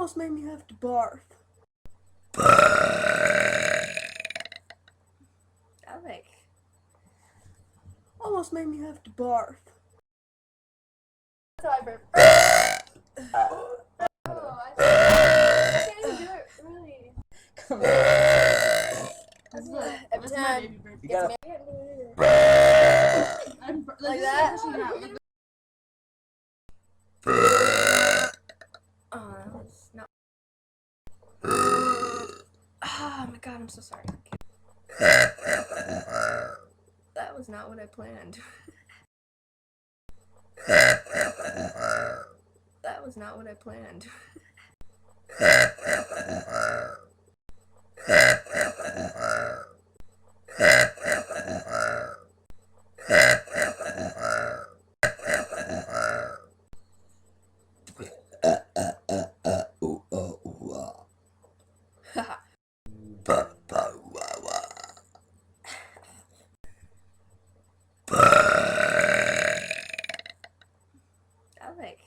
Almost made me have to barf. Alec. Almost made me have to barf. That's how I burp. Oh, I can't even do it, really. Come on. Every time. You gotta. Like that? Oh, that was not. Oh my god, I'm so sorry. That was not what I planned. That was not what I planned. Alec.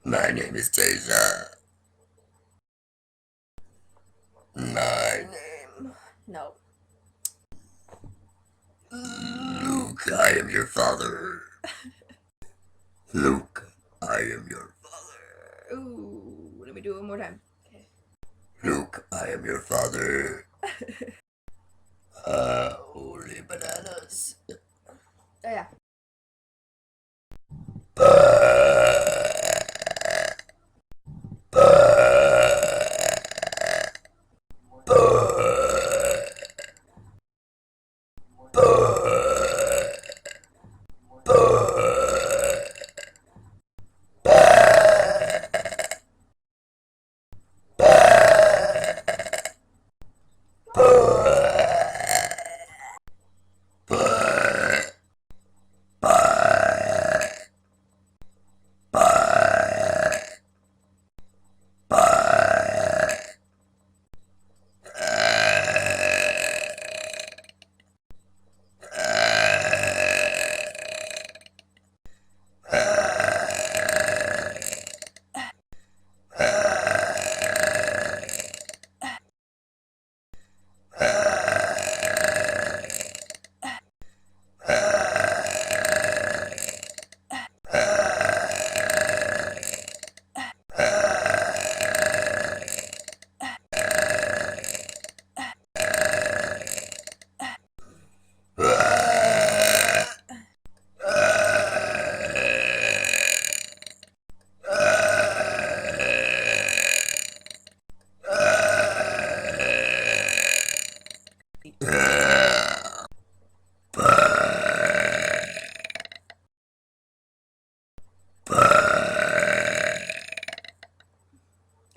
My name is Tasia. My name. No. Luke, I am your father. Luke, I am your father. Ooh, let me do it one more time. Okay. Luke, I am your father. Holy bananas. Oh yeah.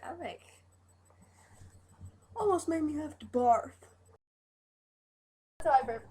Alec. Almost made me have to barf. That's how I burp.